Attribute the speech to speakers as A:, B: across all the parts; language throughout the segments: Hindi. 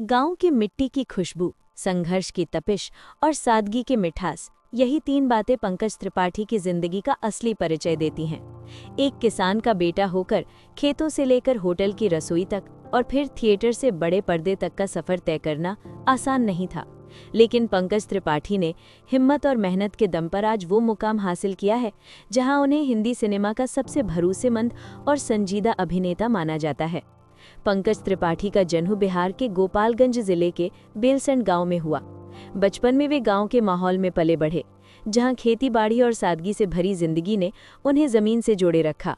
A: गांव की मिट्टी की खुशबू, संघर्ष की तपिश और सादगी की मिठास, यही तीन बातें पंकज त्रिपाठी की जिंदगी का असली परिचय देती हैं। एक किसान का बेटा होकर खेतों से लेकर होटल की रसोई तक और फिर थिएटर से बड़े पर्दे तक का सफर तय करना आसान नहीं था। लेकिन पंकज त्रिपाठी ने हिम्मत और मेहनत के दम पर आज वो मुकाम हासिल किया है जहां उन्हें हिंदी सिनेमा का सबसे भरोसेमंद और संजीदा अभिनेता माना जाता है। पंकज त्रिपाठी का जन्म बिहार के गोपालगंज जिले के बेलसंड गांव में हुआ। बचपन में वे गांव के माहौल में पले बढ़े, जहां खेती-बाड़ी और सादगी से भरी जिंदगी ने उन्हें जमीन से जोड़े रखा।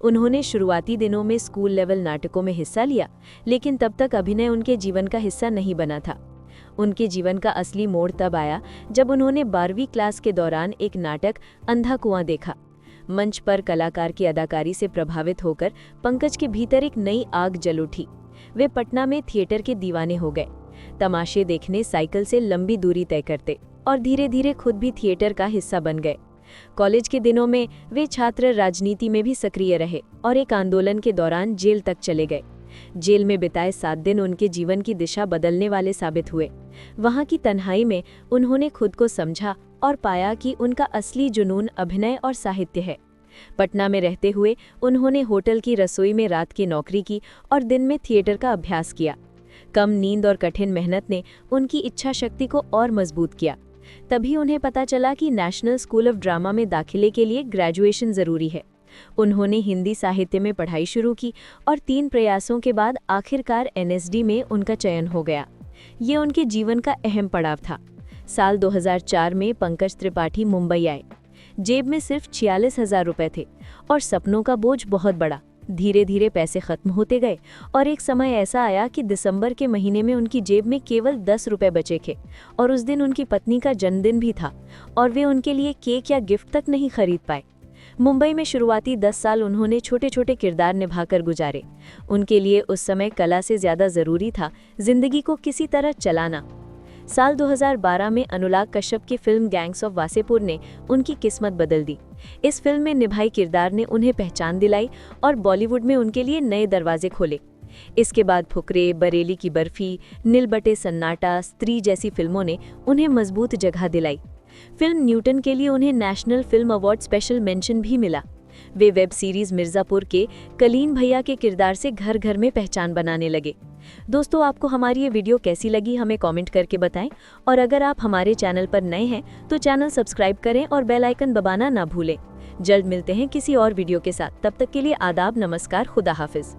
A: उन्होंने शुरुआती दिनों में स्कूल लेवल नाटकों में हिस्सा लिया, लेकिन तब तक अभिनय उनके जीवन का हिस्सा नहीं बना था। उनके जीवन का असली मोड़ तब आया जब उन्होंने 12वीं क्लास के दौरान एक नाटक अंधा कुआं देखा। मंच पर कलाकार की अदाकारी से प्रभावित होकर पंकज के भीतर एक नई आग जल उठी। वे पटना में थिएटर के दीवाने हो गए। तमाशे देखने साइकिल से लंबी दूरी तय करते और धीरे धीरे खुद भी थिएटर का हिस्सा बन गए। कॉलेज के दिनों में वे छात्र राजनीति में भी सक्रिय रहे और एक आंदोलन के दौरान जेल तक चले गए। जेल में बिताए 7 दिन उनके जीवन की दिशा बदलने वाले साबित हुए। वहां की तन्हाई में उन्होंने खुद को समझा और पाया कि उनका असली जुनून अभिनय और साहित्य है। पटना में रहते हुए उन्होंने होटल की रसोई में रात की नौकरी की और दिन में थिएटर का अभ्यास किया। कम नींद और कठिन मेहनत ने उनकी इच्छा शक्ति को और मजबूत किया। तभी उन्हें पता चला कि नेशनल स्कूल ऑफ ड्रामा में दाखिले के लिए ग्रेजुएशन जरूरी है। उन्होंने हिंदी साहित्य में पढ़ाई शुरू की और 3 प्रयासों के बाद आखिरकार एनएसडी में उनका चयन हो गया। ये उनके जीवन का अहम पड़ाव था। साल 2004 में पंकज त्रिपाठी मुंबई आए। जेब में सिर्फ 46,000 रुपए थे और सपनों का बोझ बहुत बड़ा। धीरे धीरे पैसे खत्म होते गए और एक समय ऐसा आया कि दिसंबर के महीने में उनकी जेब में केवल 10 रुपए बचे थे और उस दिन उनकी पत्नी का जन्मदिन भी था और वे उनके लिए केक या गिफ्ट तक नहीं खरीद पाए। मुंबई में शुरुआती 10 साल उन्होंने छोटे छोटे किरदार निभाकर गुजारे। उनके लिए उस समय कला से ज्यादा जरूरी था जिंदगी को किसी तरह चलाना। साल 2012 में अनुराग कश्यप की फिल्म गैंग्स ऑफ वासेपुर ने उनकी किस्मत बदल दी। इस फिल्म में निभाई किरदार ने उन्हें पहचान दिलाई और बॉलीवुड में उनके लिए नए दरवाजे खोले। इसके बाद फुकरे, बरेली की बर्फी, नील बटे सन्नाटा, स्त्री जैसी फिल्मों ने उन्हें मजबूत जगह दिलाई। फिल्म न्यूटन के लिए उन्हें national film award special mention भी मिला। वे वेब सीरीज मिर्जापुर के कलीन भैया के किरदार से घर घर में पहचान बनाने लगे। दोस्तों, आपको हमारी ये वीडियो कैसी लगी हमें कमेंट करके बताएं और अगर आप हमारे चैनल पर नए हैं तो चैनल सब्सक्राइब करें और बेल आइकन दबाना ना भूलें। जल्द मिलते हैं किसी और वीडियो के साथ। तब तक के लिए आदाब, नमस्कार, खुदा हाफिज।